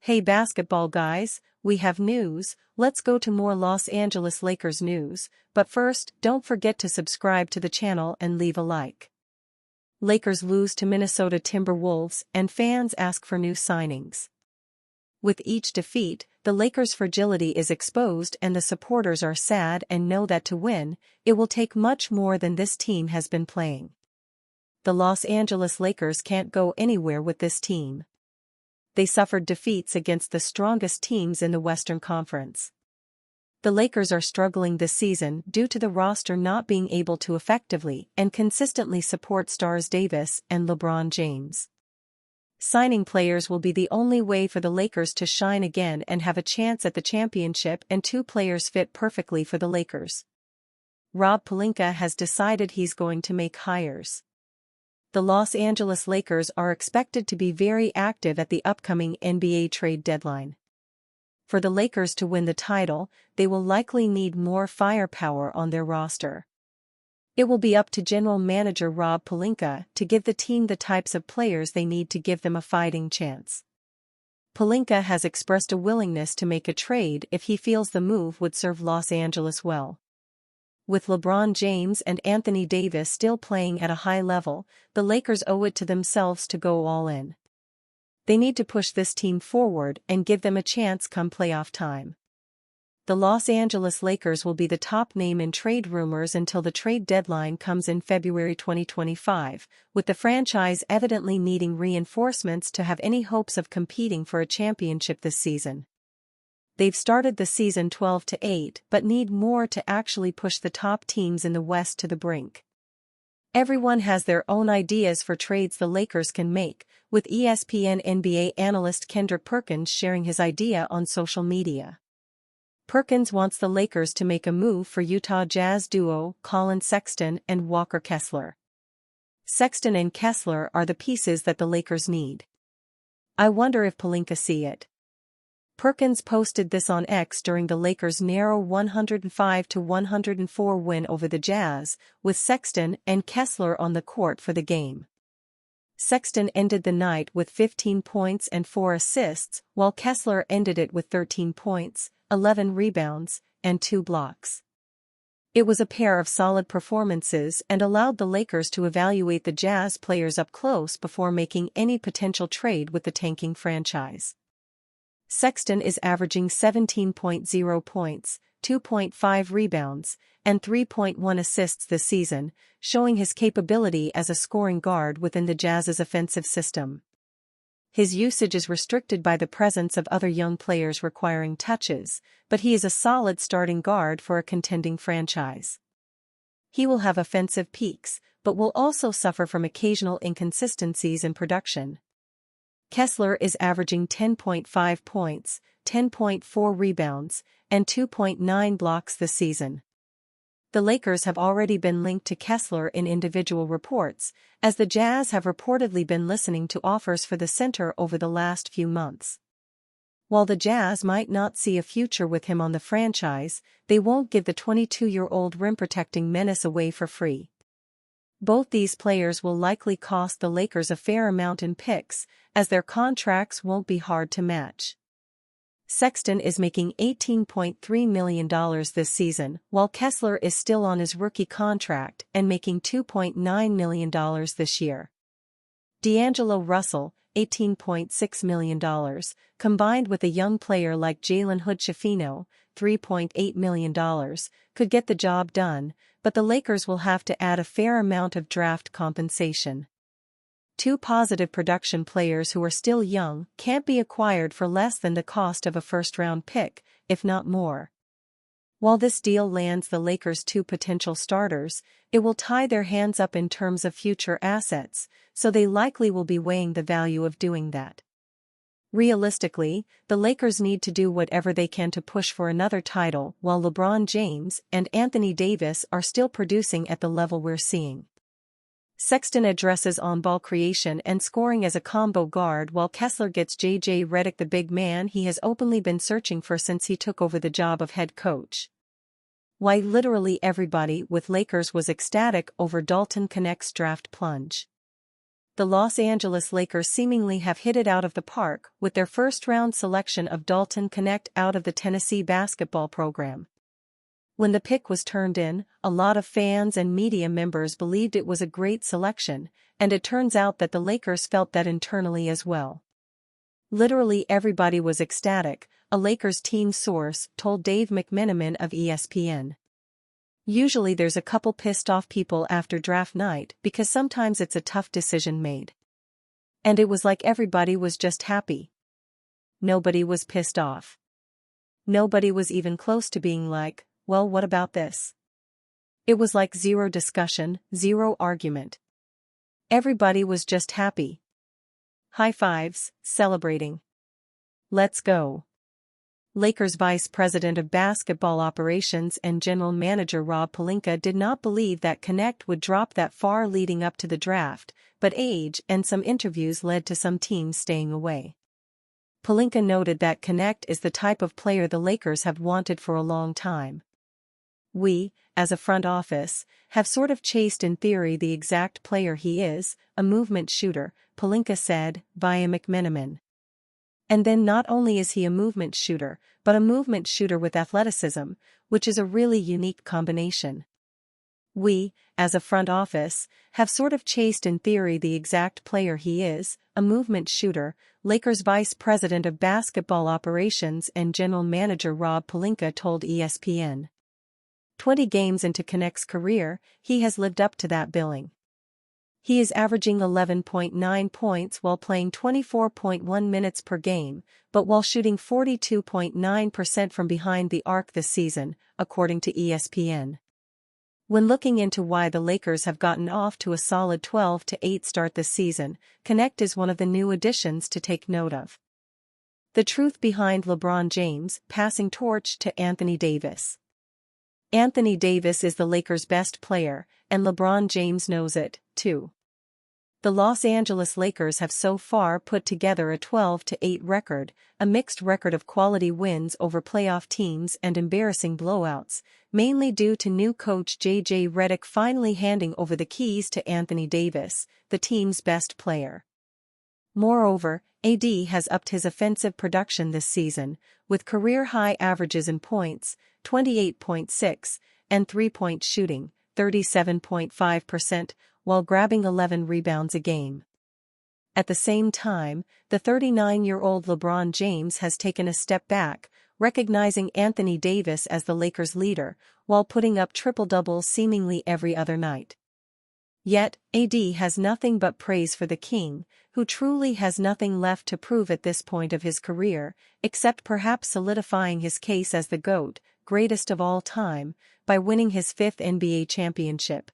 Hey basketball guys, we have news. Let's go to more Los Angeles Lakers news, but first, don't forget to subscribe to the channel and leave a like. Lakers lose to Minnesota Timberwolves and fans ask for new signings. With each defeat, the Lakers' fragility is exposed and the supporters are sad and know that to win, it will take much more than this team has been playing. The Los Angeles Lakers can't go anywhere with this team. They suffered defeats against the strongest teams in the Western Conference. The Lakers are struggling this season due to the roster not being able to effectively and consistently support stars Davis and LeBron James. Signing players will be the only way for the Lakers to shine again and have a chance at the championship, and two players fit perfectly for the Lakers. Rob Pelinka has decided he's going to make hires. The Los Angeles Lakers are expected to be very active at the upcoming NBA trade deadline. For the Lakers to win the title, they will likely need more firepower on their roster. It will be up to General Manager Rob Pelinka to give the team the types of players they need to give them a fighting chance. Pelinka has expressed a willingness to make a trade if he feels the move would serve Los Angeles well. With LeBron James and Anthony Davis still playing at a high level, the Lakers owe it to themselves to go all in. They need to push this team forward and give them a chance come playoff time. The Los Angeles Lakers will be the top name in trade rumors until the trade deadline comes in February 2025, with the franchise evidently needing reinforcements to have any hopes of competing for a championship this season. They've started the season 12-8 but need more to actually push the top teams in the West to the brink. Everyone has their own ideas for trades the Lakers can make, with ESPN NBA analyst Kendrick Perkins sharing his idea on social media. Perkins wants the Lakers to make a move for Utah Jazz duo Collin Sexton and Walker Kessler. Sexton and Kessler are the pieces that the Lakers need. I wonder if Pelinka see it. Perkins posted this on X during the Lakers' narrow 105-104 win over the Jazz, with Sexton and Kessler on the court for the game. Sexton ended the night with 15 points and 4 assists, while Kessler ended it with 13 points, 11 rebounds, and 2 blocks. It was a pair of solid performances and allowed the Lakers to evaluate the Jazz players up close before making any potential trade with the tanking franchise. Sexton is averaging 17.0 points, 2.5 rebounds, and 3.1 assists this season, showing his capability as a scoring guard within the Jazz's offensive system. His usage is restricted by the presence of other young players requiring touches, but he is a solid starting guard for a contending franchise. He will have offensive peaks, but will also suffer from occasional inconsistencies in production. Kessler is averaging 10.5 points, 10.4 rebounds, and 2.9 blocks this season. The Lakers have already been linked to Kessler in individual reports, as the Jazz have reportedly been listening to offers for the center over the last few months. While the Jazz might not see a future with him on the franchise, they won't give the 22-year-old rim-protecting menace away for free. Both these players will likely cost the Lakers a fair amount in picks, as their contracts won't be hard to match. Sexton is making $18.3 million this season, while Kessler is still on his rookie contract and making $2.9 million this year. D'Angelo Russell, $18.6 million, combined with a young player like Jalen Hood-Schifino, $3.8 million, could get the job done, but the Lakers will have to add a fair amount of draft compensation. Two positive production players who are still young can't be acquired for less than the cost of a first-round pick, if not more. While this deal lands the Lakers two potential starters, it will tie their hands up in terms of future assets, so they likely will be weighing the value of doing that. Realistically, the Lakers need to do whatever they can to push for another title while LeBron James and Anthony Davis are still producing at the level we're seeing. Sexton addresses on-ball creation and scoring as a combo guard, while Kessler gets J.J. Redick, the big man he has openly been searching for since he took over the job of head coach. Why literally everybody with Lakers was ecstatic over Dalton Connect's draft plunge. the Los Angeles Lakers seemingly have hit it out of the park with their first-round selection of Dalton Knecht out of the Tennessee basketball program. When the pick was turned in, a lot of fans and media members believed it was a great selection, and it turns out that the Lakers felt that internally as well. Literally everybody was ecstatic, a Lakers team source told Dave McMenamin of ESPN. Usually there's a couple pissed-off people after draft night because sometimes it's a tough decision made. And it was like everybody was just happy. Nobody was pissed off. Nobody was even close to being like, well, what about this? It was like zero discussion, zero argument. Everybody was just happy. High fives, celebrating. Let's go. Lakers Vice President of Basketball Operations and General Manager Rob Pelinka did not believe that Knecht would drop that far leading up to the draft, but age and some interviews led to some teams staying away. Pelinka noted that Knecht is the type of player the Lakers have wanted for a long time. We, as a front office, have sort of chased in theory the exact player he is, a movement shooter, Pelinka said, via McMenamin. And then not only is he a movement shooter, but a movement shooter with athleticism, which is a really unique combination. We, as a front office, have sort of chased in theory the exact player he is, a movement shooter, Lakers Vice President of Basketball Operations and General Manager Rob Pelinka told ESPN. 20 games into Knecht's career, he has lived up to that billing. He is averaging 11.9 points while playing 24.1 minutes per game, but while shooting 42.9% from behind the arc this season, according to ESPN. When looking into why the Lakers have gotten off to a solid 12-8 start this season, Knecht is one of the new additions to take note of. The truth behind LeBron James passing torch to Anthony Davis. Anthony Davis is the Lakers' best player, and LeBron James knows it, too. The Los Angeles Lakers have so far put together a 12-8 record, a mixed record of quality wins over playoff teams and embarrassing blowouts, mainly due to new coach J.J. Redick finally handing over the keys to Anthony Davis, the team's best player. Moreover, AD has upped his offensive production this season, with career-high averages in points, 28.6, and three-point shooting, 37.5%, while grabbing 11 rebounds a game. At the same time, the 39-year-old LeBron James has taken a step back, recognizing Anthony Davis as the Lakers' leader, while putting up triple-doubles seemingly every other night. Yet, AD has nothing but praise for the King, who truly has nothing left to prove at this point of his career, except perhaps solidifying his case as the GOAT, greatest of all time, by winning his 5th NBA championship.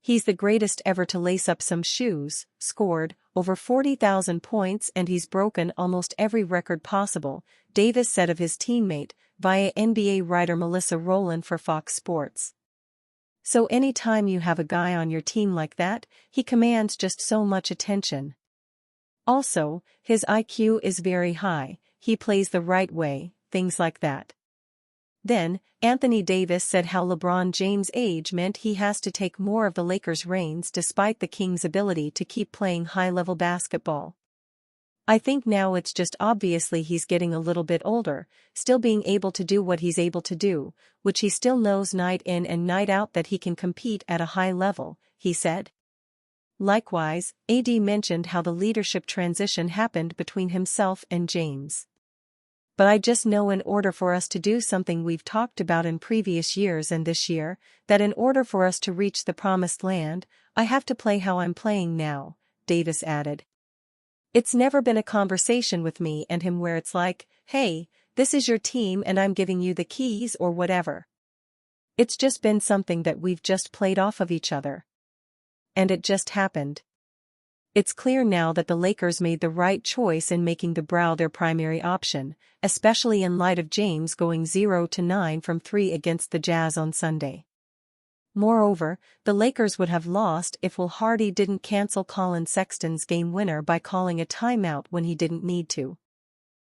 He's the greatest ever to lace up some shoes, scored over 40,000 points, and he's broken almost every record possible, Davis said of his teammate, via NBA writer Melissa Rowland for Fox Sports. So anytime you have a guy on your team like that, he commands just so much attention. Also, his IQ is very high, he plays the right way, things like that. Then, Anthony Davis said how LeBron James' age meant he has to take more of the Lakers' reins despite the Kings' ability to keep playing high-level basketball. I think now it's just obviously he's getting a little bit older, still being able to do what he's able to do, which he still knows night in and night out that he can compete at a high level, he said. Likewise, AD mentioned how the leadership transition happened between himself and James. But I just know in order for us to do something we've talked about in previous years and this year, that in order for us to reach the promised land, I have to play how I'm playing now, Davis added. It's never been a conversation with me and him where it's like, hey, this is your team and I'm giving you the keys or whatever. It's just been something that we've just played off of each other. And it just happened. It's clear now that the Lakers made the right choice in making the Brow their primary option, especially in light of James going 0-9 from 3 against the Jazz on Sunday. Moreover, the Lakers would have lost if Will Hardy didn't cancel Colin Sexton's game winner by calling a timeout when he didn't need to.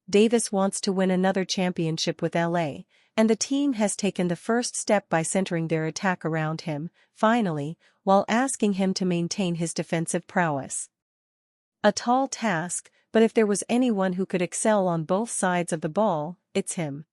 Davis wants to win another championship with LA, and the team has taken the first step by centering their attack around him, finally, while asking him to maintain his defensive prowess. A tall task, but if there was anyone who could excel on both sides of the ball, it's him.